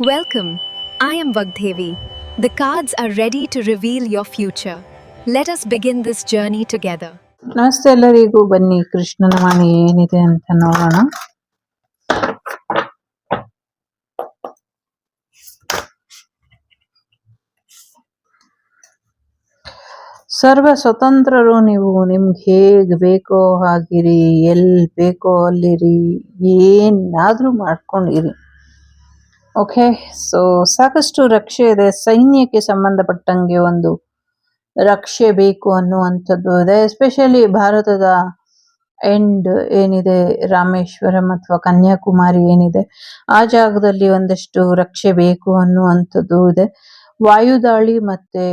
Welcome. I am Vagdevi. The cards are ready to reveal your future. Let us begin this journey together. ನಮಸ್ತೆ ಎಲ್ಲರಿಗೂ. ಬನ್ನಿ ಕೃಷ್ಣನ ವಾಣಿ ಏನಿದೆ ಅಂತ ನೋಡೋಣ. ಸರ್ವ ಸ್ವತಂತ್ರರು ನೀವು. ನಿಮ್ಗೆ ಹೇಗ್ ಬೇಕೋ ಹಾಗಿರಿ, ಎಲ್ಲಿ ಬೇಕೋ ಅಲ್ಲಿರಿ, ಏನಾದ್ರೂ ಮಾಡ್ಕೊಂಡಿರಿ. ಓಕೆ, ಸೊ ಸಾಕಷ್ಟು ರಕ್ಷೆ ಇದೆ. ಸೈನ್ಯಕ್ಕೆ ಸಂಬಂಧಪಟ್ಟಂಗೆ ಒಂದು ರಕ್ಷೆ ಬೇಕು ಅನ್ನುವಂಥದ್ದು ಇದೆ. ಎಸ್ಪೆಷಲಿ ಭಾರತದ ಎಂಡ್ ಏನಿದೆ, ರಾಮೇಶ್ವರಂ ಅಥವಾ ಕನ್ಯಾಕುಮಾರಿ ಏನಿದೆ, ಆ ಜಾಗದಲ್ಲಿ ಒಂದಷ್ಟು ರಕ್ಷೆ ಬೇಕು ಅನ್ನುವಂಥದ್ದು ಇದೆ. ವಾಯುದಾಳಿ ಮತ್ತೆ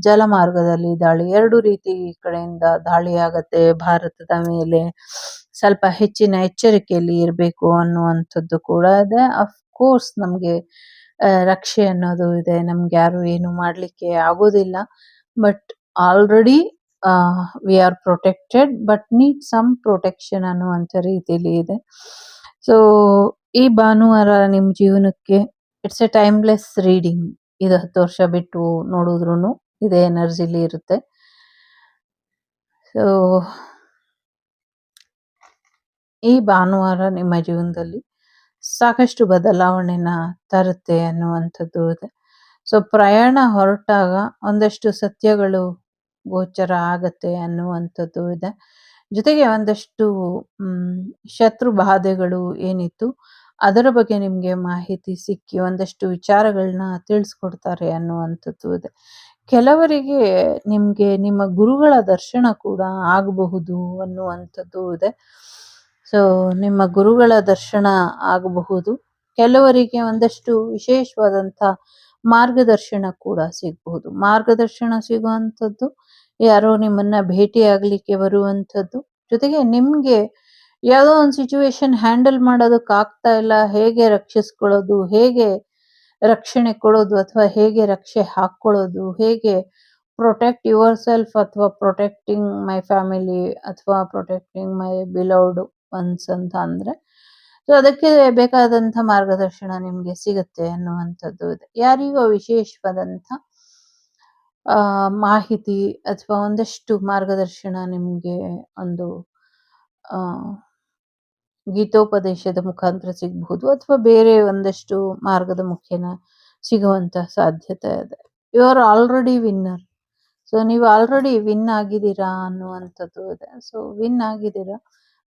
ಜಲಮಾರ್ಗದಲ್ಲಿ ದಾಳಿ, ಎರಡು ರೀತಿ ಕಡೆಯಿಂದ ದಾಳಿ ಆಗತ್ತೆ ಭಾರತದ ಮೇಲೆ. ಸ್ವಲ್ಪ ಹೆಚ್ಚಿನ ಎಚ್ಚರಿಕೆಯಲ್ಲಿ ಇರಬೇಕು ಅನ್ನುವಂಥದ್ದು ಕೂಡ ಇದೆ. ಅಫ್ಕೋರ್ಸ್ ನಮ್ಗೆ ರಕ್ಷೆ ಅನ್ನೋದು ಇದೆ, ನಮ್ಗೆ ಯಾರು ಏನು ಮಾಡ್ಲಿಕ್ಕೆ ಆಗೋದಿಲ್ಲ. But already we are protected but need some protection ಅನ್ನುವಂಥ ರೀತಿಯಲ್ಲಿ ಇದೆ. ಸೊ ಈ ಭಾನುವಾರ ನಿಮ್ಮ ಜೀವನಕ್ಕೆ ಇಟ್ಸ್ ಎ ಟೈಮ್ಲೆಸ್ ರೀಡಿಂಗ್. ಇದು 10 ವರ್ಷ ಬಿಟ್ಟು ನೋಡಿದ್ರು ಇದೇ ಎನರ್ಜಿಲಿ ಇರುತ್ತೆ. ಸೊ ಈ ಭಾನುವಾರ ನಿಮ್ಮ ಜೀವನದಲ್ಲಿ ಸಾಕಷ್ಟು ಬದಲಾವಣೆನ ತರುತ್ತೆ ಅನ್ನುವಂಥದ್ದು ಇದೆ. ಸೊ ಪ್ರಯಾಣ ಹೊರಟಾಗ ಒಂದಷ್ಟು ಸತ್ಯಗಳು ಗೋಚರ ಆಗತ್ತೆ ಅನ್ನುವಂಥದ್ದು ಇದೆ. ಜೊತೆಗೆ ಒಂದಷ್ಟು ಶತ್ರು ಬಾಧೆಗಳು ಏನಿತ್ತು ಅದರ ಬಗ್ಗೆ ನಿಮ್ಗೆ ಮಾಹಿತಿ ಸಿಕ್ಕಿ ಒಂದಷ್ಟು ವಿಚಾರಗಳನ್ನ ತಿಳಿಸ್ಕೊಡ್ತಾರೆ ಅನ್ನುವಂಥದ್ದು ಇದೆ. ಕೆಲವರಿಗೆ ನಿಮ್ಗೆ ನಿಮ್ಮ ಗುರುಗಳ ದರ್ಶನ ಕೂಡ ಆಗಬಹುದು ಅನ್ನುವಂಥದ್ದು ಇದೆ. ಸೊ ನಿಮ್ಮ ಗುರುಗಳ ದರ್ಶನ ಆಗಬಹುದು. ಕೆಲವರಿಗೆ ಒಂದಷ್ಟು ವಿಶೇಷವಾದಂಥ ಮಾರ್ಗದರ್ಶನ ಕೂಡ ಸಿಗಬಹುದು. ಮಾರ್ಗದರ್ಶನ ಸಿಗುವಂಥದ್ದು ಯಾರೋ ನಿಮ್ಮನ್ನ ಭೇಟಿ ಆಗ್ಲಿಕ್ಕೆ ಬರುವಂಥದ್ದು. ಜೊತೆಗೆ ನಿಮ್ಗೆ ಯಾವುದೋ ಒಂದು ಸಿಚುವೇಶನ್ ಹ್ಯಾಂಡಲ್ ಮಾಡೋದಕ್ಕೆ ಆಗ್ತಾ ಇಲ್ಲ, ಹೇಗೆ ರಕ್ಷಿಸ್ಕೊಳ್ಳೋದು, ಹೇಗೆ ರಕ್ಷಣೆ ಕೊಡೋದು ಅಥವಾ ಹೇಗೆ ರಕ್ಷೆ ಹಾಕ್ಕೊಳ್ಳೋದು, ಹೇಗೆ ಪ್ರೊಟೆಕ್ಟ್ ಯುವರ್ ಸೆಲ್ಫ್ ಅಥವಾ ಪ್ರೊಟೆಕ್ಟಿಂಗ್ ಮೈ ಫ್ಯಾಮಿಲಿ ಅಥವಾ ಪ್ರೊಟೆಕ್ಟಿಂಗ್ ಮೈ ಬಿಲೌಡ್ ಒನ್ಸ್ ಅಂತ ಅಂದ್ರೆ, ಸೊ ಅದಕ್ಕೆ ಬೇಕಾದಂಥ ಮಾರ್ಗದರ್ಶನ ನಿಮ್ಗೆ ಸಿಗುತ್ತೆ ಅನ್ನುವಂಥದ್ದು ಇದೆ. ಯಾರಿಗೋ ವಿಶೇಷವಾದಂಥ ಮಾಹಿತಿ ಅಥವಾ ಒಂದಷ್ಟು ಮಾರ್ಗದರ್ಶನ ನಿಮ್ಗೆ ಒಂದು ಗೀತೋಪದೇಶದ ಮುಖಾಂತರ ಸಿಗಬಹುದು ಅಥವಾ ಬೇರೆ ಒಂದಷ್ಟು ಮಾರ್ಗದ ಮುಖೇನ ಸಿಗುವಂತ ಸಾಧ್ಯತೆ ಇದೆ. You are already winner. So ನೀವು ಆಲ್ರೆಡಿ ವಿನ್ ಆಗಿದ್ದೀರಾ ಅನ್ನುವಂಥದ್ದು ಇದೆ. ಸೊ ವಿನ್ ಆಗಿದ್ದೀರಾ,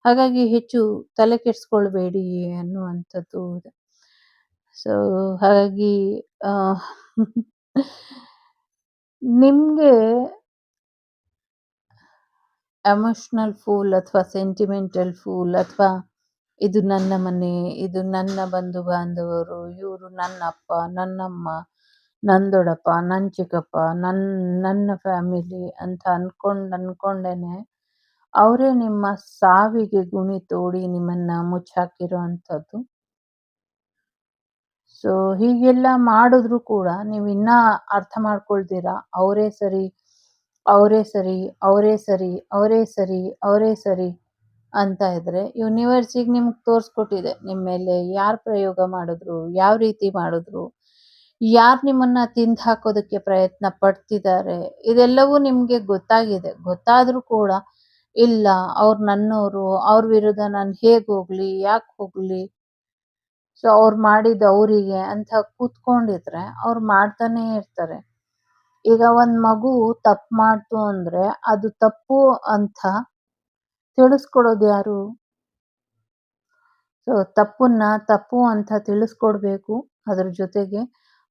ಹಾಗಾಗಿ ಹೆಚ್ಚು ತಲೆ ಕೆಡಿಸ್ಕೊಳ್ಬೇಡಿ ಅನ್ನುವಂಥದ್ದು ಇದೆ. ಸೊ ಹಾಗಾಗಿ ನಿಮ್ಗೆ ಎಮೋಷನಲ್ ಫೂಲ್ ಅಥವಾ ಸೆಂಟಿಮೆಂಟಲ್ ಫೂಲ್ ಅಥವಾ ಇದು ನನ್ನ ಮನೆ, ಇದು ನನ್ನ ಬಂಧು ಬಾಂಧವರು, ಇವರು ನನ್ನ ಅಪ್ಪ, ನನ್ನಮ್ಮ, ನನ್ನ ದೊಡ್ಡಪ್ಪ, ನನ್ನ ಚಿಕ್ಕಪ್ಪ, ನನ್ನ ಫ್ಯಾಮಿಲಿ ಅಂತ ಅನ್ಕೊಂಡೇನೆ ಅವರೇ ನಿಮ್ಮ ಸಾವಿಗೆ ಗುಣಿ ತೋಡಿ ನಿಮ್ಮನ್ನ ಮುಚ್ಚಾಕಿರೋ ಅಂಥದ್ದು. ಸೊ ಹೀಗೆಲ್ಲ ಮಾಡಿದ್ರು ಕೂಡ ನೀವು ಇನ್ನ ಅರ್ಥ ಮಾಡ್ಕೊಳ್ತೀರಾ ಅವರೇ ಸರಿ, ಅವರೇ ಸರಿ, ಅವರೇ ಸರಿ, ಅವರೇ ಸರಿ, ಅವರೇ ಸರಿ ಅಂತ ಇದ್ರೆ ಯೂನಿವರ್ಸಿಗೆ ನಿಮ್ಗೆ ತೋರಿಸ್ಕೊಟ್ಟಿದೆ ನಿಮ್ಮ ಮೇಲೆ ಯಾರು ಪ್ರಯೋಗ ಮಾಡಿದ್ರು, ಯಾವ ರೀತಿ ಮಾಡಿದ್ರು, ಯಾರು ನಿಮ್ಮನ್ನ ತಿಂದು ಹಾಕೋದಕ್ಕೆ ಪ್ರಯತ್ನ ಪಡ್ತಿದ್ದಾರೆ, ಇದೆಲ್ಲವೂ ನಿಮ್ಗೆ ಗೊತ್ತಾಗಿದೆ. ಗೊತ್ತಾದ್ರೂ ಕೂಡ ಇಲ್ಲ, ಅವ್ರು ನನ್ನವರು, ಅವ್ರ ವಿರುದ್ಧ ನಾನು ಹೇಗೆ ಹೋಗ್ಲಿ, ಯಾಕೆ ಹೋಗ್ಲಿ, ಸೊ ಅವ್ರು ಮಾಡಿದ ಅವರಿಗೆ ಅಂತ ಕೂತ್ಕೊಂಡಿದ್ರೆ ಅವ್ರು ಮಾಡ್ತಾನೆ ಇರ್ತಾರೆ. ಈಗ ಒಂದ್ ಮಗು ತಪ್ಪು ಮಾಡ್ತು ಅಂದ್ರೆ ಅದು ತಪ್ಪು ಅಂತ ತಿಳಿಸ್ಕೊಡೋದು ಯಾರು? ಸೊ ತಪ್ಪನ್ನ ತಪ್ಪು ಅಂತ ತಿಳಿಸ್ಕೊಡ್ಬೇಕು, ಅದ್ರ ಜೊತೆಗೆ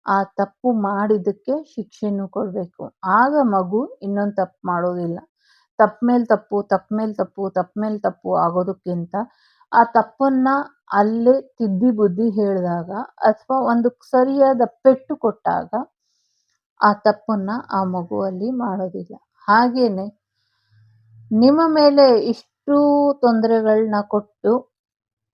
ಆ ತಪ್ಪು ಮಾಡಿದ್ದಕ್ಕೆ ಶಿಕ್ಷೆನೂ ಕೊಡ್ಬೇಕು. ಆಗ ಮಗು ಇನ್ನೊಂದು ತಪ್ಪು ಮಾಡೋದಿಲ್ಲ. ತಪ್ಪ ಮೇಲೆ ತಪ್ಪು, ತಪ್ಪ ಮೇಲೆ ತಪ್ಪು, ತಪ್ಪ ಮೇಲೆ ತಪ್ಪು ಆಗೋದಕ್ಕಿಂತ ಆ ತಪ್ಪನ್ನ ಅಲ್ಲೇ ತಿದ್ದಿ ಬುದ್ಧಿ ಹೇಳಿದಾಗ ಅಥವಾ ಒಂದು ಸರಿಯಾದ ಪೆಟ್ಟು ಕೊಟ್ಟಾಗ ಆ ತಪ್ಪನ್ನ ಆ ಮಗುವಲ್ಲಿ ಮಾಡೋದಿಲ್ಲ. ಹಾಗೇನೆ ನಿಮ್ಮ ಮೇಲೆ ಇಷ್ಟು ತೊಂದರೆಗಳನ್ನ ಕೊಟ್ಟು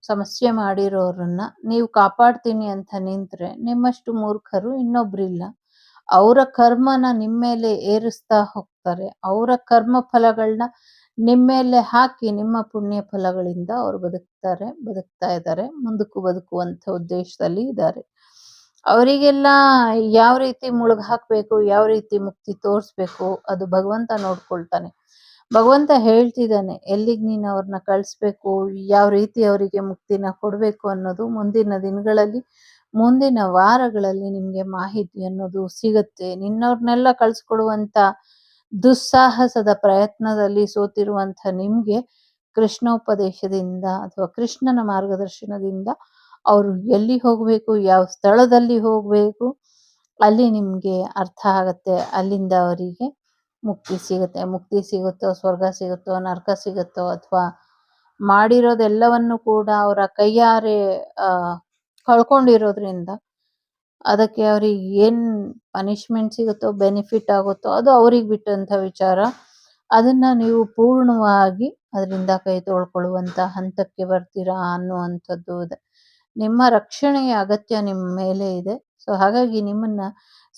ಸಮಸ್ಯೆ ಮಾಡಿರೋರನ್ನ ನೀವು ಕಾಪಾಡ್ತೀನಿ ಅಂತ ನಿಂತ್ರೆ ನಿಮ್ಮಷ್ಟು ಮೂರ್ಖರು ಇನ್ನೊಬ್ರಿಲ್ಲ. ಅವರ ಕರ್ಮನ ನಿಮ್ಮ ಮೇಲೆ ಏರಿಸ್ತಾ ಹೋಗ್ತಾರೆ. ಅವರ ಕರ್ಮ ಫಲಗಳನ್ನ ನಿಮ್ಮ ಮೇಲೆ ಹಾಕಿ ನಿಮ್ಮ ಪುಣ್ಯ ಫಲಗಳಿಂದ ಅವ್ರು ಬದುಕ್ತಾ ಇದ್ದಾರೆ, ಮುಂದಕ್ಕೂ ಬದುಕುವಂಥ ಉದ್ದೇಶದಲ್ಲಿ ಇದ್ದಾರೆ. ಅವರಿಗೆಲ್ಲ ಯಾವ ರೀತಿ ಮುಳುಗ್ ಹಾಕ್ಬೇಕು, ಯಾವ ರೀತಿ ಮುಕ್ತಿ ತೋರಿಸ್ಬೇಕು ಅದು ಭಗವಂತ ನೋಡ್ಕೊಳ್ತಾನೆ. ಭಗವಂತ ಹೇಳ್ತಿದ್ದಾನೆ ಎಲ್ಲಿಗೆ ನೀನು ಅವ್ರನ್ನ ಕಳಿಸ್ಬೇಕು, ಯಾವ ರೀತಿ ಅವರಿಗೆ ಮುಕ್ತಿನ ಕೊಡಬೇಕು ಅನ್ನೋದು ಮುಂದಿನ ದಿನಗಳಲ್ಲಿ, ಮುಂದಿನ ವಾರಗಳಲ್ಲಿ ನಿಮ್ಗೆ ಮಾಹಿತಿ ಅನ್ನೋದು ಸಿಗುತ್ತೆ. ನಿನ್ನವ್ರನ್ನೆಲ್ಲ ಕಳ್ಸ್ಕೊಡುವಂತ ದುಸ್ಸಾಹಸದ ಪ್ರಯತ್ನದಲ್ಲಿ ಸೋತಿರುವಂಥ ನಿಮ್ಗೆ ಕೃಷ್ಣೋಪದೇಶದಿಂದ ಅಥವಾ ಕೃಷ್ಣನ ಮಾರ್ಗದರ್ಶನದಿಂದ ಅವರು ಎಲ್ಲಿ ಹೋಗ್ಬೇಕು, ಯಾವ ಸ್ಥಳದಲ್ಲಿ ಹೋಗ್ಬೇಕು, ಅಲ್ಲಿ ನಿಮ್ಗೆ ಅರ್ಥ ಆಗತ್ತೆ. ಅಲ್ಲಿಂದ ಅವರಿಗೆ ಮುಕ್ತಿ ಸಿಗುತ್ತೆ. ಮುಕ್ತಿ ಸಿಗುತ್ತೋ, ಸ್ವರ್ಗ ಸಿಗುತ್ತೋ, ನರಕ ಸಿಗುತ್ತೋ, ಅಥವಾ ಮಾಡಿರೋದೆಲ್ಲವನ್ನು ಕೂಡ ಅವರ ಕೈಯಾರೆ ಕಳ್ಕೊಂಡಿರೋದ್ರಿಂದ ಅದಕ್ಕೆ ಅವ್ರಿಗೆ ಏನ್ ಪನಿಷ್ಮೆಂಟ್ ಸಿಗುತ್ತೋ, ಬೆನಿಫಿಟ್ ಆಗುತ್ತೋ ಅದು ಅವ್ರಿಗೆ ಬಿಟ್ಟಂತ ವಿಚಾರ. ಅದನ್ನ ನೀವು ಪೂರ್ಣವಾಗಿ ಅದರಿಂದ ಕೈ ತೊಳ್ಕೊಳ್ಳುವಂತ ಹಂತಕ್ಕೆ ಬರ್ತೀರಾ ಅನ್ನುವಂಥದ್ದು ಇದೆ. ನಿಮ್ಮ ರಕ್ಷಣೆಯ ಅಗತ್ಯ ನಿಮ್ಮ ಮೇಲೆ ಇದೆ. ಸೊ ಹಾಗಾಗಿ ನಿಮ್ಮನ್ನ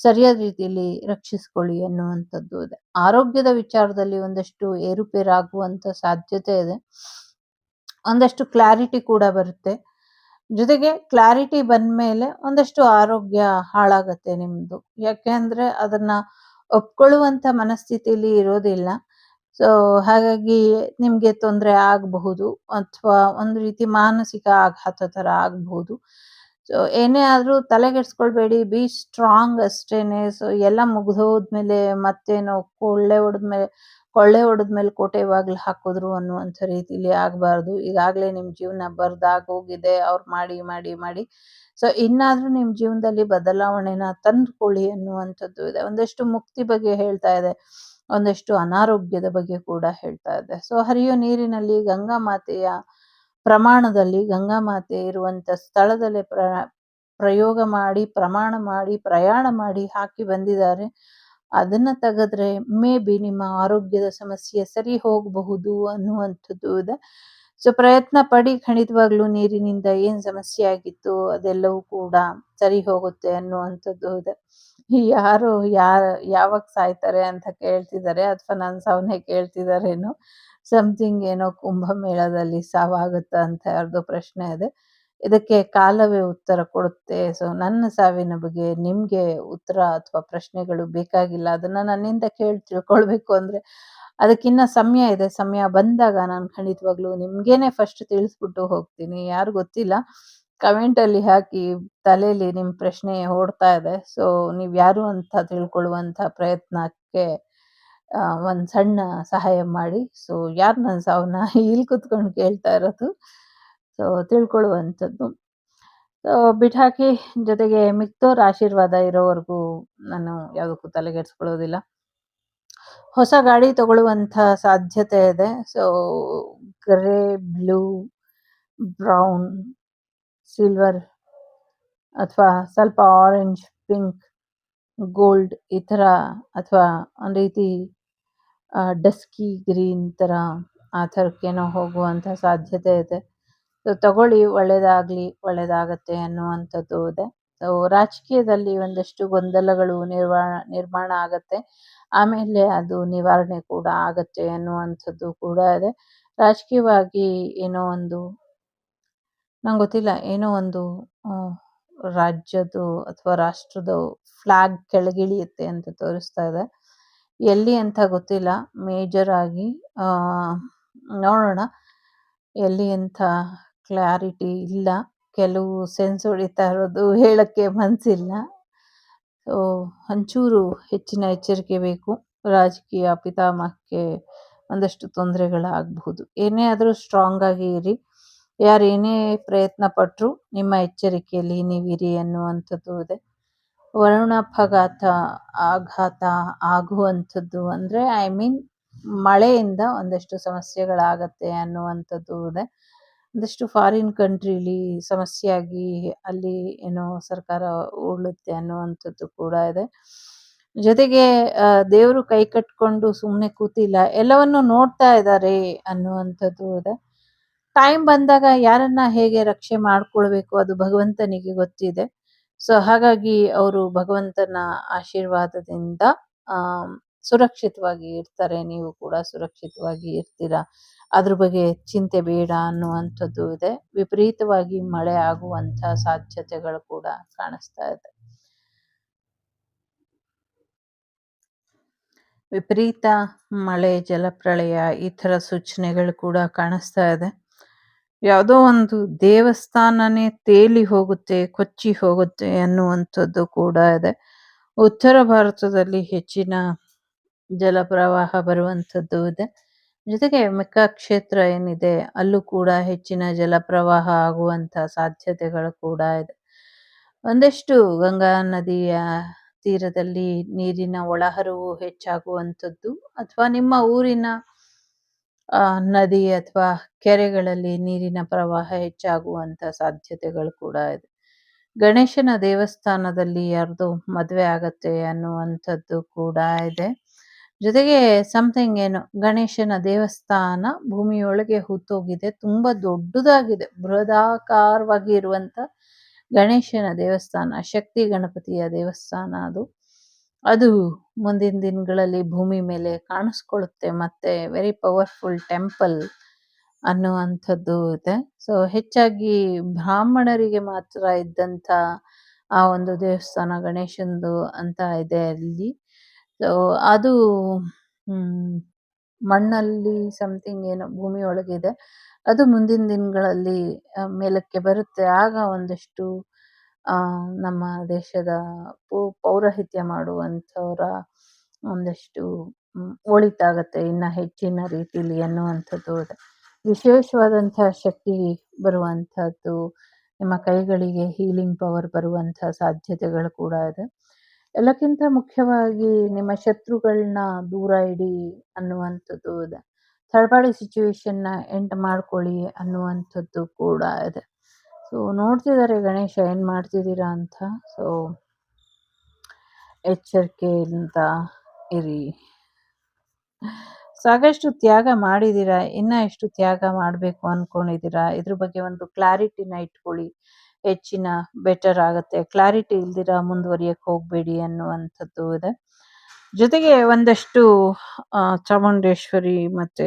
ಸರಿಯಾದ ರೀತಿಯಲ್ಲಿ ರಕ್ಷಿಸ್ಕೊಳ್ಳಿ ಅನ್ನುವಂಥದ್ದು ಇದೆ. ಆರೋಗ್ಯದ ವಿಚಾರದಲ್ಲಿ ಒಂದಷ್ಟು ಏರುಪೇರಾಗುವಂತ ಸಾಧ್ಯತೆ ಇದೆ. ಒಂದಷ್ಟು ಕ್ಲಾರಿಟಿ ಕೂಡ ಬರುತ್ತೆ. ಜೊತೆಗೆ ಕ್ಲಾರಿಟಿ ಬಂದ್ಮೇಲೆ ಒಂದಷ್ಟು ಆರೋಗ್ಯ ಹಾಳಾಗತ್ತೆ ನಿಮ್ದು. ಯಾಕೆ ಅಂದ್ರೆ ಅದನ್ನ ಒಪ್ಕೊಳ್ಳುವಂತ ಮನಸ್ಥಿತಿಯಲ್ಲಿ ಇರೋದಿಲ್ಲ. ಸೊ ಹಾಗಾಗಿ ನಿಮ್ಗೆ ತೊಂದರೆ ಆಗಬಹುದು, ಅಥವಾ ಒಂದು ರೀತಿ ಮಾನಸಿಕ ಆಘಾತ ತರ ಆಗಬಹುದು. ಸೊ ಏನೇ ಆದ್ರೂ ತಲೆಗೆಡ್ಸ್ಕೊಳ್ಬೇಡಿ, ಬಿ ಸ್ಟ್ರಾಂಗ್ ಅಷ್ಟೇನೆ. ಸೊ ಎಲ್ಲ ಮುಗ್ದೋದ್ಮೇಲೆ ಮತ್ತೇನೋ ಕೊಳ್ಳೆ ಹೊಡೆದ್ಮೇಲೆ ಕೋಟೆ ಬಾಗ್ಲು ಹಾಕಿದ್ರು ಅನ್ನುವಂಥ ರೀತಿಲಿ ಆಗ್ಬಾರ್ದು. ಈಗಾಗ್ಲೇ ನಿಮ್ ಜೀವನ ಬರ್ದಾಗೋಗಿದೆ ಅವ್ರು ಮಾಡಿ ಮಾಡಿ ಮಾಡಿ. ಸೊ ಇನ್ನಾದ್ರೂ ನಿಮ್ ಜೀವನದಲ್ಲಿ ಬದಲಾವಣೆನ ತಂದುಕೊಳ್ಳಿ ಅನ್ನುವಂಥದ್ದು ಇದೆ. ಒಂದಷ್ಟು ಮುಕ್ತಿ ಬಗ್ಗೆ ಹೇಳ್ತಾ ಇದೆ, ಒಂದಷ್ಟು ಅನಾರೋಗ್ಯದ ಬಗ್ಗೆ ಕೂಡ ಹೇಳ್ತಾ ಇದೆ. ಸೊ ಹರಿಯೋ ನೀರಿನಲ್ಲಿ ಗಂಗಾ ಮಾತೆಯ ಪ್ರಮಾಣದಲ್ಲಿ, ಗಂಗಾ ಮಾತೆ ಇರುವಂತ ಸ್ಥಳದಲ್ಲೇ ಪ್ರಯೋಗ ಮಾಡಿ, ಪ್ರಮಾಣ ಮಾಡಿ, ಪ್ರಯಾಣ ಮಾಡಿ ಹಾಕಿ ಬಂದಿದ್ದಾರೆ. ಅದನ್ನ ತೆಗೆದ್ರೆ ಮೇ ಬಿ ನಿಮ್ಮ ಆರೋಗ್ಯದ ಸಮಸ್ಯೆ ಸರಿ ಹೋಗಬಹುದು ಅನ್ನುವಂಥದ್ದು ಇದೆ. ಸೊ ಪ್ರಯತ್ನ ಪಡಿ, ಖಂಡಿತವಾಗ್ಲೂ ನೀರಿನಿಂದ ಏನ್ ಸಮಸ್ಯೆ ಆಗಿತ್ತು ಅದೆಲ್ಲವೂ ಕೂಡ ಸರಿ ಹೋಗುತ್ತೆ ಅನ್ನುವಂಥದ್ದು ಇದೆ. ಯಾರು ಯಾವಾಗ ಸಾಯ್ತಾರೆ ಅಂತ ಕೇಳ್ತಿದ್ದಾರೆ, ಅಥವಾ ನನ್ನ ಸಾವನ್ನೇ ಕೇಳ್ತಿದಾರೇನೋ. ಸಮಥಿಂಗ್ ಏನೋ ಕುಂಭಮೇಳದಲ್ಲಿ ಸಾವಾಗುತ್ತಾ ಅಂತ ಯಾರ್ದೋ ಪ್ರಶ್ನೆ ಇದೆ. ಇದಕ್ಕೆ ಕಾಲವೇ ಉತ್ತರ ಕೊಡುತ್ತೆ. ಸೊ ನನ್ನ ಸಾವಿನ ಬಗ್ಗೆ ನಿಮ್ಗೆ ಉತ್ತರ ಅಥವಾ ಪ್ರಶ್ನೆಗಳು ಬೇಕಾಗಿಲ್ಲ. ಅದನ್ನ ನನ್ನಿಂದ ಕೇಳಿ ತಿಳ್ಕೊಳ್ಬೇಕು ಅಂದ್ರೆ ಅದಕ್ಕಿನ್ನ ಸಮಯ ಇದೆ. ಸಮಯ ಬಂದಾಗ ನಾನು ಖಂಡಿತವಾಗ್ಲೂ ನಿಮ್ಗೇನೆ ಫಸ್ಟ್ ತಿಳಿಸ್ಬಿಟ್ಟು ಹೋಗ್ತೀನಿ. ಯಾರು ಗೊತ್ತಿಲ್ಲ, ಕಮೆಂಟ್ ಅಲ್ಲಿ ಹಾಕಿ. ತಲೆಯಲ್ಲಿ ನಿಮ್ ಪ್ರಶ್ನೆ ಓಡ್ತಾ ಇದೆ. ಸೊ ನೀವ್ ಯಾರು ಅಂತ ತಿಳ್ಕೊಳ್ಳುವಂತ ಪ್ರಯತ್ನಕ್ಕೆ ಒಂದ್ ಸಣ್ಣ ಸಹಾಯ ಮಾಡಿ. ಸೊ ಯಾರು ನನ್ನ ಸಾವನ್ನ ಇಲ್ಲಿ ಕುತ್ಕೊಂಡು ಕೇಳ್ತಾ ಇರೋದು, ಸೊ ತಿಳ್ಕೊಳ್ಳುವಂಥದ್ದು. ಬಿಟ್ಟಾಕಿ, ಜೊತೆಗೆ ಮಿಕ್ತೋರ್ ಆಶೀರ್ವಾದ ಇರೋವರೆಗೂ ನಾನು ಯಾವುದಕ್ಕೂ ತಲೆಗೆಡ್ಸ್ಕೊಳ್ಳೋದಿಲ್ಲ. ಹೊಸ ಗಾಡಿ ತಗೊಳ್ಳುವಂಥ ಸಾಧ್ಯತೆ ಇದೆ. So grey, blue, brown, silver, ಅಥವಾ ಸ್ವಲ್ಪ ಆರೆಂಜ್, ಪಿಂಕ್, ಗೋಲ್ಡ್ ಈ ಥರ, ಅಥವಾ ಒಂದು ರೀತಿ ಡಸ್ಕಿ ಗ್ರೀನ್ ಥರ, ಆ ಥರಕ್ಕೇನೋ ಹೋಗುವಂಥ ಸಾಧ್ಯತೆ ಇದೆ. ಸೊ ತಗೊಳ್ಳಿ, ಒಳ್ಳೇದಾಗ್ಲಿ, ಒಳ್ಳೇದಾಗತ್ತೆ ಅನ್ನುವಂಥದ್ದು ಇದೆ. ಸೊ ರಾಜಕೀಯದಲ್ಲಿ ಒಂದಷ್ಟು ಗೊಂದಲಗಳು ನಿರ್ಮಾಣ ಆಗತ್ತೆ. ಆಮೇಲೆ ಅದು ನಿವಾರಣೆ ಕೂಡ ಆಗತ್ತೆ ಅನ್ನುವಂಥದ್ದು ಕೂಡ ಇದೆ. ರಾಜಕೀಯವಾಗಿ ಏನೋ ಒಂದು, ನಂಗೆ ಗೊತ್ತಿಲ್ಲ, ಏನೋ ಒಂದು ರಾಜ್ಯದ್ದು ಅಥವಾ ರಾಷ್ಟ್ರದ ಫ್ಲಾಗ್ ಕೆಳಗಿಳಿಯುತ್ತೆ ಅಂತ ತೋರಿಸ್ತಾ ಇದೆ. ಎಲ್ಲಿ ಅಂತ ಗೊತ್ತಿಲ್ಲ. ಮೇಜರ್ ಆಗಿ ನೋಡೋಣ. ಎಲ್ಲಿ ಅಂತ ಕ್ಲಾರಿಟಿ ಇಲ್ಲ. ಕೆಲವು ಸೆನ್ಸ್ ಹೊಡಿತಾ ಇರೋದು ಹೇಳಕ್ಕೆ ಮನ್ಸಿಲ್ಲ. ಸೊ ಒಂಚೂರು ಹೆಚ್ಚಿನ ಎಚ್ಚರಿಕೆ ಬೇಕು. ರಾಜಕೀಯ ಪಿತಾಮಹಕ್ಕೆ ಒಂದಷ್ಟು ತೊಂದರೆಗಳಾಗಬಹುದು. ಏನೇ ಆದರೂ ಸ್ಟ್ರಾಂಗ್ ಆಗಿ ಇರಿ. ಯಾರು ಏನೇ ಪ್ರಯತ್ನ ಪಟ್ಟರು ನಿಮ್ಮ ಎಚ್ಚರಿಕೆಯಲ್ಲಿ ನೀವಿರಿ ಅನ್ನುವಂಥದ್ದು ಇದೆ. ಆಘಾತ ಆಗುವಂಥದ್ದು ಅಂದರೆ ಐ ಮೀನ್ ಮಳೆಯಿಂದ ಒಂದಷ್ಟು ಸಮಸ್ಯೆಗಳಾಗತ್ತೆ ಅನ್ನುವಂಥದ್ದು ಇದೆ. ಒಂದಷ್ಟು ಫಾರಿನ್ ಕಂಟ್ರಿಲಿ ಸಮಸ್ಯೆ ಆಗಿ ಅಲ್ಲಿ ಏನೋ ಸರ್ಕಾರ ಉರುಳುತ್ತೆ ಅನ್ನುವಂಥದ್ದು ಕೂಡ ಇದೆ. ಜೊತೆಗೆ ದೇವರು ಕೈ ಕಟ್ಕೊಂಡು ಸುಮ್ಮನೆ ಕೂತಿಲ್ಲ, ಎಲ್ಲವನ್ನು ನೋಡ್ತಾ ಇದ್ದಾರೆ ಅನ್ನುವಂಥದ್ದು ಇದೆ. ಟೈಮ್ ಬಂದಾಗ ಯಾರನ್ನ ಹೇಗೆ ರಕ್ಷೆ ಮಾಡ್ಕೊಳ್ಬೇಕು ಅದು ಭಗವಂತನಿಗೆ ಗೊತ್ತಿದೆ. ಸೊ ಹಾಗಾಗಿ ಅವರು ಭಗವಂತನ ಆಶೀರ್ವಾದದಿಂದ ಸುರಕ್ಷಿತವಾಗಿ ಇರ್ತಾರೆ, ನೀವು ಕೂಡ ಸುರಕ್ಷಿತವಾಗಿ ಇರ್ತೀರಾ, ಅದ್ರ ಬಗ್ಗೆ ಚಿಂತೆ ಬೇಡ ಅನ್ನುವಂಥದ್ದು ಇದೆ. ವಿಪರೀತವಾಗಿ ಮಳೆ ಆಗುವಂಥ ಸಾಧ್ಯತೆಗಳು ಕೂಡ ಕಾಣಿಸ್ತಾ ಇದೆ. ವಿಪರೀತ ಮಳೆ, ಜಲಪ್ರಳಯ ಈ ಥರ ಸೂಚನೆಗಳು ಕೂಡ ಕಾಣಿಸ್ತಾ ಇದೆ. ಯಾವುದೋ ಒಂದು ದೇವಸ್ಥಾನನೇ ತೇಲಿ ಹೋಗುತ್ತೆ, ಕೊಚ್ಚಿ ಹೋಗುತ್ತೆ ಅನ್ನುವಂಥದ್ದು ಕೂಡ ಇದೆ. ಉತ್ತರ ಭಾರತದಲ್ಲಿ ಹೆಚ್ಚಿನ ಜಲಪ್ರವಾಹ ಬರುವಂಥದ್ದು ಇದೆ. ಜೊತೆಗೆ ಮೆಕ್ಕಾ ಕ್ಷೇತ್ರ ಏನಿದೆ ಅಲ್ಲೂ ಕೂಡ ಹೆಚ್ಚಿನ ಜಲಪ್ರವಾಹ ಆಗುವಂಥ ಸಾಧ್ಯತೆಗಳು ಕೂಡ ಇದೆ. ಒಂದಷ್ಟು ಗಂಗಾ ನದಿಯ ತೀರದಲ್ಲಿ ನೀರಿನ ಒಳಹರಿವು ಹೆಚ್ಚಾಗುವಂಥದ್ದು, ಅಥವಾ ನಿಮ್ಮ ಊರಿನ ನದಿ ಅಥವಾ ಕೆರೆಗಳಲ್ಲಿ ನೀರಿನ ಪ್ರವಾಹ ಹೆಚ್ಚಾಗುವಂಥ ಸಾಧ್ಯತೆಗಳು ಕೂಡ ಇದೆ. ಗಣೇಶನ ದೇವಸ್ಥಾನದಲ್ಲಿ ಯಾರ್ದೋ ಮದುವೆ ಆಗತ್ತೆ ಅನ್ನುವಂಥದ್ದು ಕೂಡ ಇದೆ. ಜೊತೆಗೆ ಸಮಥಿಂಗ್ ಏನು ಗಣೇಶನ ದೇವಸ್ಥಾನ ಭೂಮಿಯೊಳಗೆ ಹೂತೋಗಿದೆ, ತುಂಬಾ ದೊಡ್ಡದಾಗಿದೆ, ಬೃಹದಾಕಾರವಾಗಿ ಇರುವಂತ ಗಣೇಶನ ದೇವಸ್ಥಾನ, ಶಕ್ತಿ ಗಣಪತಿಯ ದೇವಸ್ಥಾನ ಅದು ಮುಂದಿನ ದಿನಗಳಲ್ಲಿ ಭೂಮಿ ಮೇಲೆ ಕಾಣಿಸ್ಕೊಳ್ಳುತ್ತೆ, ಮತ್ತೆ ವೆರಿ ಪವರ್ಫುಲ್ ಟೆಂಪಲ್ ಅನ್ನುವಂಥದ್ದು ಇದೆ. ಸೊ ಹೆಚ್ಚಾಗಿ ಬ್ರಾಹ್ಮಣರಿಗೆ ಮಾತ್ರ ಇದ್ದಂಥ ಆ ಒಂದು ದೇವಸ್ಥಾನ ಗಣೇಶಂದು ಅಂತ ಇದೆ ಅಲ್ಲಿ. ಸೊ ಅದು ಮಣ್ಣಲ್ಲಿ ಸಮಥಿಂಗ್ ಏನೋ ಭೂಮಿ ಒಳಗಿದೆ, ಅದು ಮುಂದಿನ ದಿನಗಳಲ್ಲಿ ಮೇಲಕ್ಕೆ ಬರುತ್ತೆ. ಆಗ ಒಂದಷ್ಟು ನಮ್ಮ ದೇಶದ ಪೌರಹಿತ್ಯ ಮಾಡುವಂಥವರ ಒಂದಷ್ಟು ಒಳಿತಾಗತ್ತೆ ಇನ್ನ ಹೆಚ್ಚಿನ ರೀತಿಯಲ್ಲಿ ಅನ್ನುವಂಥದ್ದು ಇದೆ. ವಿಶೇಷವಾದಂತಹ ಶಕ್ತಿ ಬರುವಂಥದ್ದು, ನಿಮ್ಮ ಕೈಗಳಿಗೆ ಹೀಲಿಂಗ್ ಪವರ್ ಬರುವಂಥ ಸಾಧ್ಯತೆಗಳು ಕೂಡ ಇದೆ. ಎಲ್ಲಕ್ಕಿಂತ ಮುಖ್ಯವಾಗಿ ನಿಮ್ಮ ಶತ್ರುಗಳನ್ನ ದೂರ ಇಡಿ ಅನ್ನುವಂಥದ್ದು ಇದೆ. ಥರ್ಡ್ ಸಿಚುವೇಶನ್ನ ಎಂಡ್ ಮಾಡ್ಕೊಳ್ಳಿ ಅನ್ನುವಂಥದ್ದು ಕೂಡ ಇದೆ. ಸೊ ನೋಡ್ತಿದ್ದಾರೆ ಗಣೇಶ ಏನ್ ಮಾಡ್ತಿದ್ದೀರಾ ಅಂತ. ಸೊ ಎಚ್ಚರಿಕೆಯಿಂದ ಇರಿ. ಸಾಕಷ್ಟು ತ್ಯಾಗ ಮಾಡಿದ್ದೀರಾ, ಇನ್ನ ಎಷ್ಟು ತ್ಯಾಗ ಮಾಡಬೇಕು ಅನ್ಕೊಂಡಿದ್ದೀರಾ, ಇದ್ರ ಬಗ್ಗೆ ಒಂದು ಕ್ಲಾರಿಟಿನ ಇಟ್ಕೊಳ್ಳಿ, ಹೆಚ್ಚಿನ ಬೆಟರ್ ಆಗತ್ತೆ. ಕ್ಲಾರಿಟಿ ಇಲ್ದಿರ ಮುಂದುವರಿಯಕ್ಕೆ ಹೋಗ್ಬೇಡಿ ಅನ್ನುವಂಥದ್ದು ಇದೆ. ಜೊತೆಗೆ ಒಂದಷ್ಟು ಚಾಮುಂಡೇಶ್ವರಿ ಮತ್ತೆ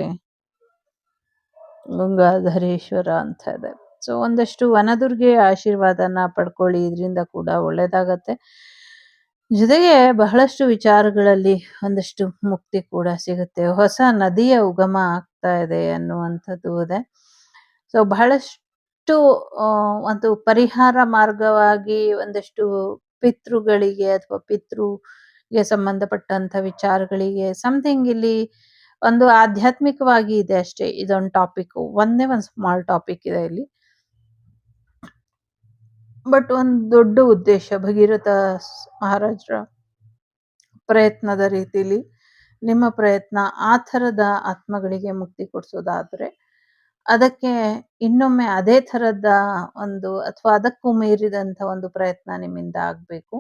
ಗಂಗಾಧರೇಶ್ವರ ಅಂತ ಇದೆ. ಸೊ ಒಂದಷ್ಟು ವನದುರ್ಗೆಯ ಆಶೀರ್ವಾದನ ಪಡ್ಕೊಳ್ಳಿ, ಇದರಿಂದ ಕೂಡ ಒಳ್ಳೇದಾಗತ್ತೆ. ಜೊತೆಗೆ ಬಹಳಷ್ಟು ವಿಚಾರಗಳಲ್ಲಿ ಒಂದಷ್ಟು ಮುಕ್ತಿ ಕೂಡ ಸಿಗುತ್ತೆ. ಹೊಸ ನದಿಯ ಉಗಮ ಆಗ್ತಾ ಇದೆ ಅನ್ನುವಂಥದ್ದು ಇದೆ. ಸೊ ಬಹಳಷ್ಟು ಒಂದು ಪರಿಹಾರ ಮಾರ್ಗವಾಗಿ ಒಂದಷ್ಟು ಪಿತೃಗಳಿಗೆ ಅಥವಾ ಪಿತೃಗೆ ಸಂಬಂಧಪಟ್ಟಂತ ವಿಚಾರಗಳಿಗೆ ಸಮಥಿಂಗ್ ಇಲ್ಲಿ ಒಂದು ಆಧ್ಯಾತ್ಮಿಕವಾಗಿ ಇದೆ ಅಷ್ಟೇ. ಇದೊಂದು ಟಾಪಿಕ್, ಒಂದೇ ಒಂದು ಸ್ಮಾಲ್ ಟಾಪಿಕ್ ಇದೆ ಇಲ್ಲಿ, ಬಟ್ ಒಂದು ದೊಡ್ಡ ಉದ್ದೇಶ ಭಗೀರಥ ಮಹಾರಾಜರ ಪ್ರಯತ್ನದ ರೀತಿಲಿ ನಿಮ್ಮ ಪ್ರಯತ್ನ ಆ ಥರದ ಆತ್ಮಗಳಿಗೆ ಮುಕ್ತಿ ಕೊಡಿಸೋದಾದ್ರೆ ಅದಕ್ಕೆ ಇನ್ನೊಮ್ಮೆ ಅದೇ ಥರದ ಒಂದು ಅಥವಾ ಅದಕ್ಕೂ ಮೀರಿದಂಥ ಒಂದು ಪ್ರಯತ್ನ ನಿಮ್ಮಿಂದ ಆಗಬೇಕು.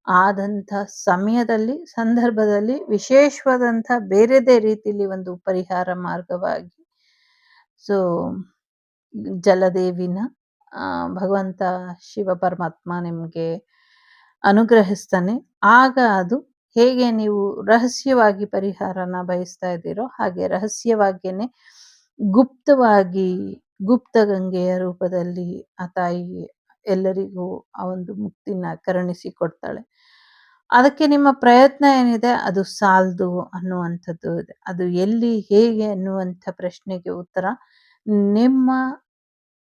ಆದಂಥ ಸಮಯದಲ್ಲಿ ಸಂದರ್ಭದಲ್ಲಿ ವಿಶೇಷವಾದಂಥ ಬೇರೆದೇ ರೀತಿಯಲ್ಲಿ ಒಂದು ಪರಿಹಾರ ಮಾರ್ಗವಾಗಿ ಸೊ ಜಲದೇವಿನ ಭಗವಂತ ಶಿವ ಪರಮಾತ್ಮ ನಿಮಗೆ ಅನುಗ್ರಹಿಸ್ತಾನೆ. ಆಗ ಅದು ಹೇಗೆ ನೀವು ರಹಸ್ಯವಾಗಿ ಪರಿಹಾರನ ಬಯಸ್ತಾ ಇದ್ದೀರೋ ಹಾಗೆ ರಹಸ್ಯವಾಗಿಯೇ ಗುಪ್ತವಾಗಿ ಗುಪ್ತ ಗಂಗೆಯ ರೂಪದಲ್ಲಿ ಆ ತಾಯಿ ಎಲ್ಲರಿಗೂ ಆ ಒಂದು ಮುಕ್ತಿನ ಕರುಣಿಸಿ ಕೊಡ್ತಾಳೆ. ಅದಕ್ಕೆ ನಿಮ್ಮ ಪ್ರಯತ್ನ ಏನಿದೆ ಅದು ಸಾಲದು ಅನ್ನುವಂಥದ್ದು ಇದೆ. ಅದು ಎಲ್ಲಿ ಹೇಗೆ ಅನ್ನುವಂಥ ಪ್ರಶ್ನೆಗೆ ಉತ್ತರ ನಿಮ್ಮ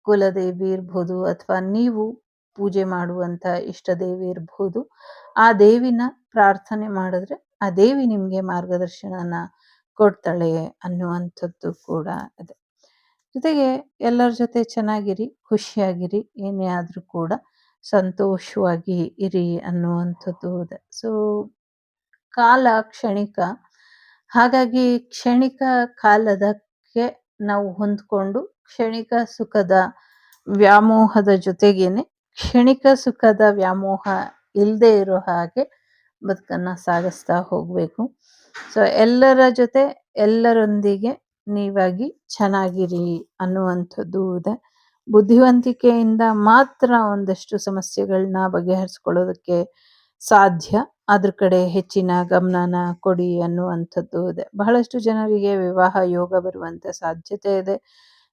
ಕುಲದೇವಿ ಇರ್ಬೋದು ಅಥವಾ ನೀವು ಪೂಜೆ ಮಾಡುವಂಥ ಇಷ್ಟ ದೇವಿ ಇರ್ಬೋದು, ಆ ದೇವಿನ ಪ್ರಾರ್ಥನೆ ಮಾಡಿದ್ರೆ ಆ ದೇವಿ ನಿಮಗೆ ಮಾರ್ಗದರ್ಶನನ ಕೊಡ್ತಾಳೆ ಅನ್ನುವಂಥದ್ದು ಕೂಡ ಇದೆ. ಜೊತೆಗೆ ಎಲ್ಲರ ಜೊತೆ ಚೆನ್ನಾಗಿರಿ, ಖುಷಿಯಾಗಿರಿ, ಏನೇ ಆದರೂ ಕೂಡ ಸಂತೋಷವಾಗಿ ಇರಿ ಅನ್ನುವಂಥದ್ದು ಇದೆ. ಸೊ ಕಾಲ ಕ್ಷಣಿಕ, ಹಾಗಾಗಿ ಕ್ಷಣಿಕ ಕಾಲದಕ್ಕೆ ನಾವು ಹೊಂದ್ಕೊಂಡು ಕ್ಷಣಿಕ ಸುಖದ ವ್ಯಾಮೋಹದ ಜೊತೆಗೇನೆ ಕ್ಷಣಿಕ ಸುಖದ ವ್ಯಾಮೋಹ ಇಲ್ಲದೆ ಇರೋ ಹಾಗೆ ಬದುಕನ್ನ ಸಾಗಿಸ್ತಾ ಹೋಗಬೇಕು. ಸೊ ಎಲ್ಲರ ಜೊತೆ ಎಲ್ಲರೊಂದಿಗೆ ನೀವಾಗಿ ಚೆನ್ನಾಗಿರಿ ಅನ್ನುವಂಥದ್ದು ಇದೆ. ಬುದ್ಧಿವಂತಿಕೆಯಿಂದ ಮಾತ್ರ ಒಂದಷ್ಟು ಸಮಸ್ಯೆಗಳನ್ನ ಬಗೆಹರಿಸ್ಕೊಳ್ಳೋದಕ್ಕೆ ಸಾಧ್ಯ. ಅದ್ರ ಕಡೆ ಹೆಚ್ಚಿನ ಗಮನನ ಕೊಡಿ ಅನ್ನುವಂಥದ್ದು ಇದೆ. ಬಹಳಷ್ಟು ಜನರಿಗೆ ವಿವಾಹ ಯೋಗ ಬರುವಂಥ ಸಾಧ್ಯತೆ ಇದೆ.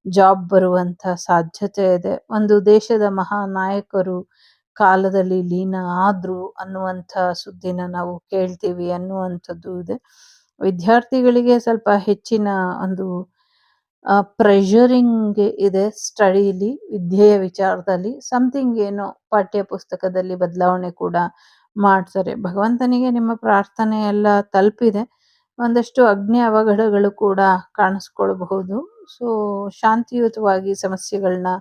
ಜಾಬ್ ಬರುವಂಥ ಸಾಧ್ಯತೆ ಇದೆ. ಒಂದು ದೇಶದ ಮಹಾನಾಯಕರು ಕಾಲದಲ್ಲಿ ಲೀನ ಆದ್ರು ಅನ್ನುವಂಥ ಸುದ್ದಿನ ನಾವು ಕೇಳ್ತೀವಿ ಅನ್ನುವಂಥದ್ದು ಇದೆ. ವಿದ್ಯಾರ್ಥಿಗಳಿಗೆ ಸ್ವಲ್ಪ ಹೆಚ್ಚಿನ ಒಂದು ಪ್ರೆಷರಿಂಗ್ ಇದೆ ಸ್ಟಡೀಲಿ, ವಿದ್ಯೆಯ ವಿಚಾರದಲ್ಲಿ. ಸಮಥಿಂಗ್ ಏನೋ ಪಾಠ್ಯ ಪುಸ್ತಕದಲ್ಲಿ ಬದಲಾವಣೆ ಕೂಡ ಮಾಡ್ತಾರೆ. ಭಗವಂತನಿಗೆ ನಿಮ್ಮ ಪ್ರಾರ್ಥನೆ ಎಲ್ಲ ತಲುಪಿದೆ. ಒಂದಷ್ಟು ಅಗ್ನಿ ಅವಘಡಗಳು ಕೂಡ ಕಾಣಿಸ್ಕೊಳ್ಬಹುದು. ಸೊ ಶಾಂತಿಯುತವಾಗಿ ಸಮಸ್ಯೆಗಳನ್ನ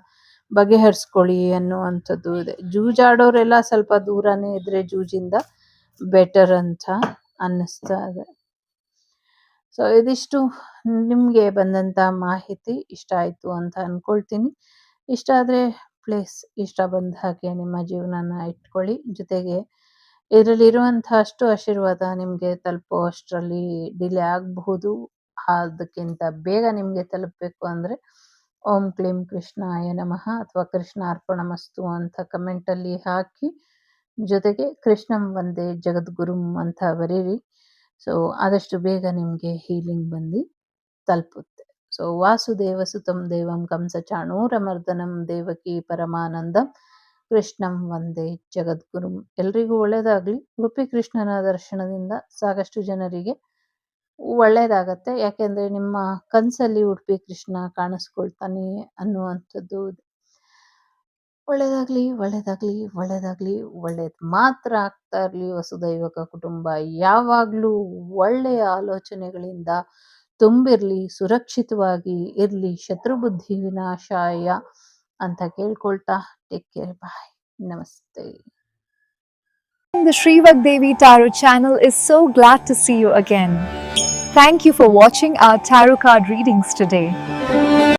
ಬಗೆಹರಿಸ್ಕೊಳ್ಳಿ ಅನ್ನುವಂಥದ್ದು ಇದೆ. ಜೂಜಾಡೋರೆಲ್ಲ ಸ್ವಲ್ಪ ದೂರನೇ ಇದ್ರೆ ಜೂಜಿಂದ ಬೆಟರ್ ಅಂತ ಅನ್ನಿಸ್ತಾ ಇದೆ. ಸೊ ಇದಿಷ್ಟು ನಿಮಗೆ ಬಂದಂಥ ಮಾಹಿತಿ ಇಷ್ಟ ಆಯಿತು ಅಂತ ಅಂದ್ಕೊಳ್ತೀನಿ. ಇಷ್ಟ ಆದರೆ ಪ್ಲೀಸ್ ಇಷ್ಟ ಬಂದ ಹಾಗೆ ನಿಮ್ಮ ಜೀವನನ ಇಟ್ಕೊಳ್ಳಿ. ಜೊತೆಗೆ ಇದರಲ್ಲಿರುವಂಥ ಅಷ್ಟು ಆಶೀರ್ವಾದ ನಿಮಗೆ ತಲುಪುವಷ್ಟರಲ್ಲಿ ಡಿಲೇ ಆಗಬಹುದು. ಅದಕ್ಕಿಂತ ಬೇಗ ನಿಮಗೆ ತಲುಪಬೇಕು ಅಂದರೆ ಓಂ ಕ್ಲೀಂ ಕೃಷ್ಣಾಯ ನಮಃ ಅಥವಾ ಕೃಷ್ಣಾರ್ಪಣಮಸ್ತು ಅಂತ ಕಮೆಂಟಲ್ಲಿ ಹಾಕಿ, ಜೊತೆಗೆ ಕೃಷ್ಣಂ ವಂದೇ ಜಗದ್ಗುರುಂ ಅಂತ ಬರೀರಿ. ಸೊ ಆದಷ್ಟು ಬೇಗ ನಿಮಗೆ ಹೀಲಿಂಗ್ ಬಂದು ತಲುಪುತ್ತೆ. ಸೊ ವಾಸುದೇವ ಸುತಂ ದೇವಂ ಕಂಸ ಚಾಣೂರಮರ್ದನಂ ದೇವಕಿ ಪರಮಾನಂದಂ ಕೃಷ್ಣಂ ವಂದೇ ಜಗದ್ಗುರುಂ. ಎಲ್ರಿಗೂ ಒಳ್ಳೆಯದಾಗಲಿ. ಉಡುಪಿ ಕೃಷ್ಣನ ದರ್ಶನದಿಂದ ಸಾಕಷ್ಟು ಜನರಿಗೆ ಒಳ್ಳೆಯದಾಗತ್ತೆ. ಯಾಕೆಂದರೆ ನಿಮ್ಮ ಕನಸಲ್ಲಿ ಉಡುಪಿ ಕೃಷ್ಣ ಕಾಣಿಸ್ಕೊಳ್ತಾನೆ ಅನ್ನುವಂಥದ್ದು. ಒಳ್ಳೆಯದಾಗಲಿ, ಒಳ್ಳೆಯದಾಗಲಿ, ಒಳ್ಳೆಯದಾಗಲಿ. ಒಳ್ಳೇದು ಮಾತ್ರ ಆಗ್ತಾ ಇರಲಿ. ವಸುದೈವಕ ಕುಟುಂಬ ಯಾವಾಗಲೂ ಒಳ್ಳೆಯ ಆಲೋಚನೆಗಳಿಂದ ತುಂಬಿರಲಿ, ಸುರಕ್ಷಿತವಾಗಿ ಇರಲಿ, ಶತ್ರುಬುದ್ಧಿ ವಿನಾಶಾಯ ಅಂತ ಕೇಳ್ಕೊಳ್ತಾ ಟೇಕ್ ಕೇರ್. ಬಾಯ್. ನಮಸ್ತೆ. The Sri Vagdevi Tarot channel is so glad to see you again. Thank you for watching our tarot card readings today.